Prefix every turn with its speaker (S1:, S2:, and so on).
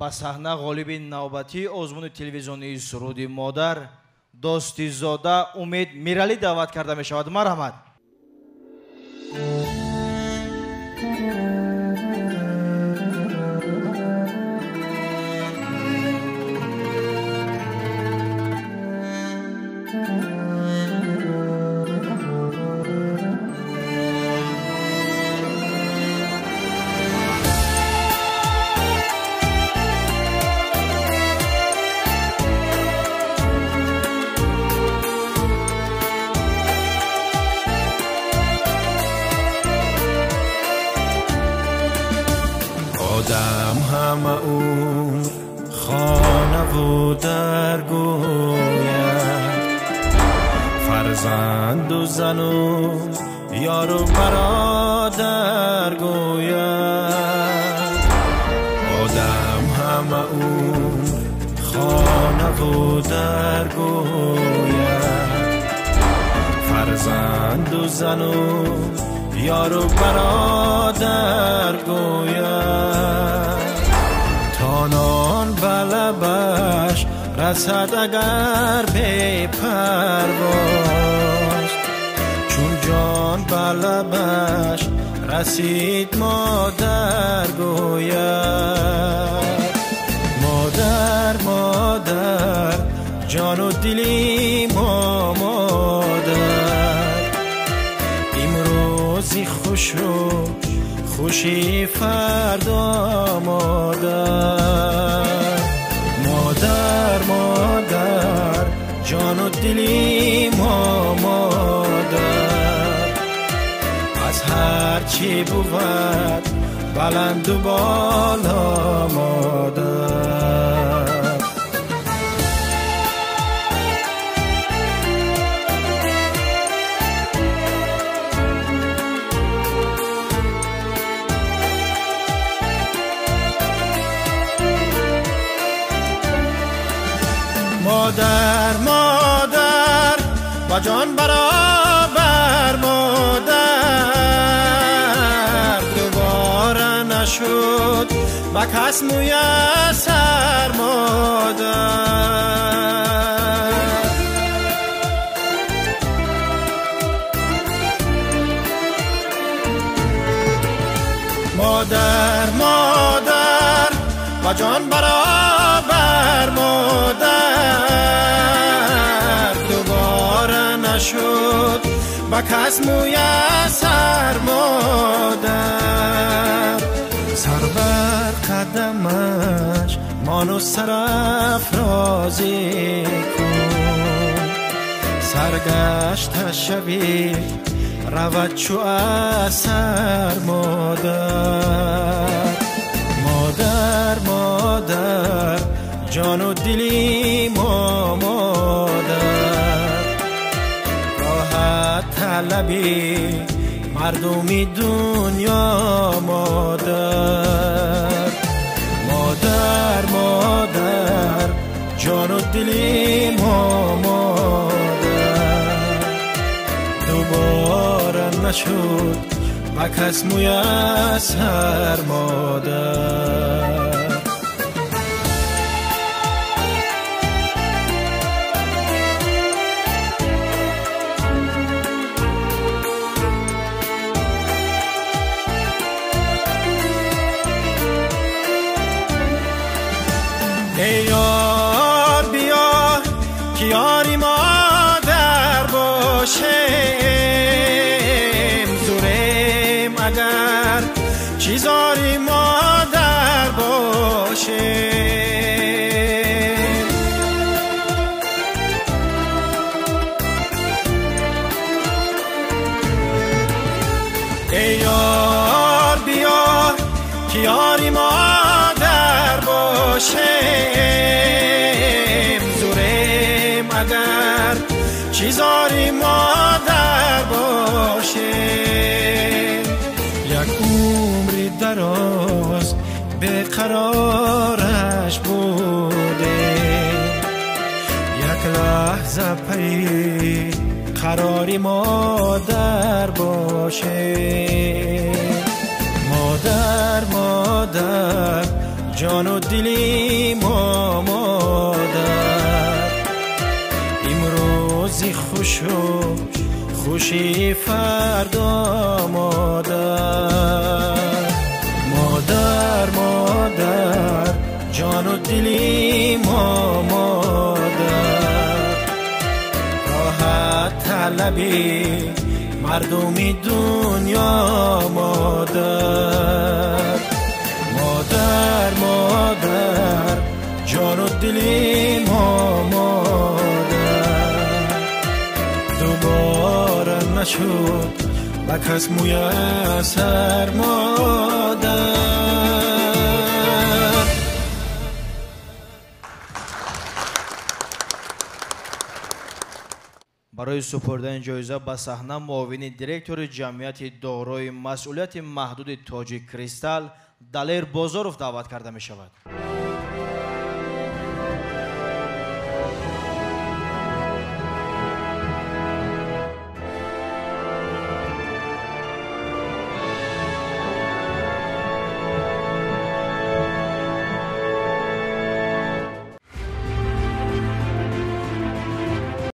S1: ба саҳна ғолиби навбатии озмуни телевизионии суруди модар достизода Умед Миралӣ даъват карда мешавад. Марҳамат.
S2: آدم همه عمر خانه و در گوید، فرزند و زن و یار و برادر گوید. آدم همه عمر خانه و در گوید، فرزند و زن و یار و برادر گوید. تانان بلبش رسد اگر به پرواز، چون جان بلبش رسید مادر گوید. مادر مادر جان و دلی ما مادر، امروزی خوش و خوشی فردا مادر. مادر مادر جان و دلی ما مادر، از هر چی بود بلند و بالا مادر. مادر مادر با جان برابر مادر، دوباره نشد با کس میسر مادر. مادر مادر با جان برابر مادر، دوباره نشد با کس میسر مادر. سر بر قدمش مانو سرافرازی کن، سرگشت شبی رود چو اثر مادر. مادر مادر جان و دلی ما مادر، راحت طلبی مردمی دنیا مادر. مادر مادر جان و دلی ما مادر، دوباره نشد با کس میسر مادر. ای یار بیا که یاری مادر باشیم، زوریم اگر چیزاری مادر باشیم. ای یار بیا که یاری مادر باشیم، زوریم اگر چیزاری مادر باشیم. یک عمری دراز به قرارش بوده، یک لحظه پی قراری مادر باشه. مادر مادر جان و دلی ما مادر امروزی خوش و خوشی فردا مادر مادر مادر جان و دلی ما مادر راحت طلبی مردمی دنیا مادر مادر مادر جان و دلی ما مادر دوباره نشد با کس میسر مادر.
S1: برای سپردن جایزه به صحنه معاون دیرکتور جمعیت دارای مسئولیت محدود تاجیک کریستال دلیر بازارов دعوت کرده می شود.